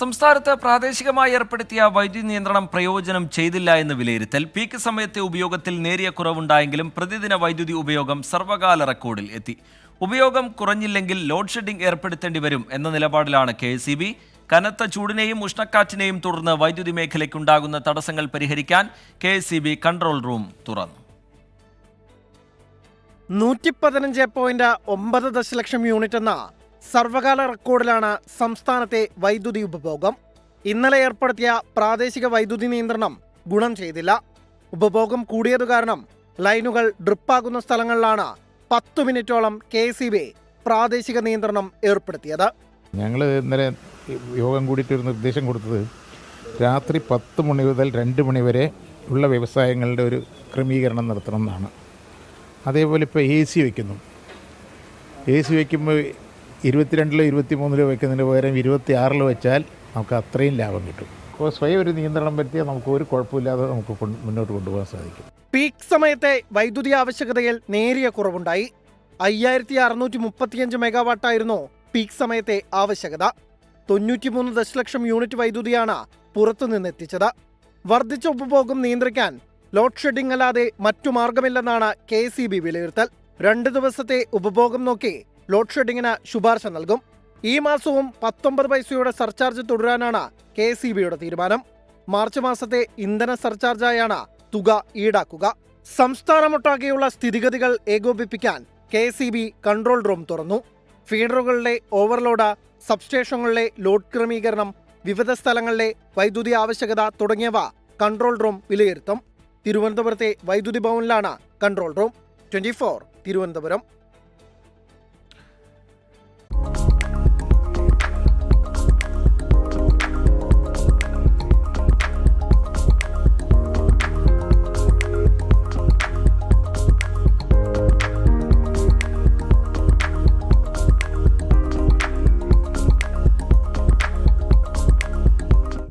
സംസ്ഥാനത്ത് പ്രാദേശികമായി ഏർപ്പെടുത്തിയ വൈദ്യുതി നിയന്ത്രണം പ്രയോജനം ചെയ്തില്ല എന്ന് വിലയിരുത്തൽ. പീക്ക് സമയത്തെ ഉപയോഗത്തിൽ നേരിയ കുറവുണ്ടായെങ്കിലും പ്രതിദിന വൈദ്യുതി ഉപയോഗം സർവകാല റെക്കോർഡിൽ എത്തി. ഉപയോഗം കുറഞ്ഞില്ലെങ്കിൽ ലോഡ് ഷെഡിംഗ് ഏർപ്പെടുത്തേണ്ടി വരും എന്ന നിലപാടിലാണ് KSEB. കനത്ത ചൂടിനെയും ഉഷ്ണക്കാറ്റിനെയും തുടർന്ന് വൈദ്യുതി മേഖലയ്ക്കുണ്ടാകുന്ന തടസ്സങ്ങൾ പരിഹരിക്കാൻ KSEB കൺട്രോൾ റൂം തുറന്നു. 115.9 ദശലക്ഷം യൂണിറ്റ് എന്ന സർവകാല റെക്കോർഡിലാണ് സംസ്ഥാനത്തെ വൈദ്യുതി ഉപഭോഗം. ഇന്നലെ ഏർപ്പെടുത്തിയ പ്രാദേശിക വൈദ്യുതി നിയന്ത്രണം ഗുണം ചെയ്തില്ല. ഉപഭോഗം കൂടിയതു കാരണം ലൈനുകൾ ഡ്രിപ്പാകുന്ന സ്ഥലങ്ങളിലാണ് 10 മിനിറ്റോളം KSEB പ്രാദേശിക നിയന്ത്രണം ഏർപ്പെടുത്തിയത്. ഞങ്ങൾ ഇന്നലെ യോഗം കൂടിയിട്ട് ഒരു നിർദ്ദേശം കൊടുത്തത് രാത്രി 10 മണി മുതൽ 2 മണി വരെ ഉള്ള വ്യവസായങ്ങളുടെ ഒരു ക്രമീകരണം നടത്തണം എന്നാണ്. അതേപോലെ ഇപ്പോൾ AC വയ്ക്കുന്നു. AC വയ്ക്കുമ്പോൾ 22-ലോ 23-ലോ വയ്ക്കുന്നതിന് പകരം 26-ലോ വെച്ചാൽ നമുക്ക് അത്രയും ലാഭം കിട്ടും. അപ്പോൾ സ്വയം ഒരു നിയന്ത്രണം പറ്റിയാൽ നമുക്ക് ഒരു കുഴപ്പമില്ലാതെ നമുക്ക് മുന്നോട്ട് കൊണ്ടുപോകാൻ സാധിക്കും. പീക്ക് സമയത്തെ വൈദ്യുതി ആവശ്യകതയിൽ നേരിയ കുറവുണ്ടായി. 5635 മെഗാവാട്ടായിരുന്നു പീക്ക് സമയത്തെ ആവശ്യകത. 93 ദശലക്ഷം യൂണിറ്റ് വൈദ്യുതിയാണ് പുറത്തുനിന്നെത്തിച്ചത്. വർദ്ധിച്ച ഉപഭോഗം നിയന്ത്രിക്കാൻ ലോഡ് ഷെഡിംഗ് അല്ലാതെ മറ്റു മാർഗമില്ലെന്നാണ് KSEB വിലയിരുത്തൽ. 2 ദിവസത്തെ ഉപഭോഗം നോക്കി ലോഡ് ഷെഡിങ്ങിന് ശുപാർശ നൽകും. ഈ മാസവും 19 പൈസയുടെ സർചാർജ് തുടരാനാണ് KSEBയുടെ തീരുമാനം. മാർച്ച് മാസത്തെ ഇന്ധന സർചാർജായാണ് തുക ഈടാക്കുക. സംസ്ഥാനമൊട്ടാകെയുള്ള സ്ഥിതിഗതികൾ ഏകോപിപ്പിക്കാൻ KSEB കൺട്രോൾ റൂം തുറന്നു. ഫീഡറുകളിലെ ഓവർലോഡ്, സബ്സ്റ്റേഷനുകളിലെ ലോഡ് ക്രമീകരണം, വിവിധ സ്ഥലങ്ങളിലെ വൈദ്യുതി ആവശ്യകത തുടങ്ങിയവ കൺട്രോൾ റൂം വിലയിരുത്തും. തിരുവനന്തപുരത്തെ വൈദ്യുതി ഭവനിലാണ് കൺട്രോൾ റൂം. 24 തിരുവനന്തപുരം.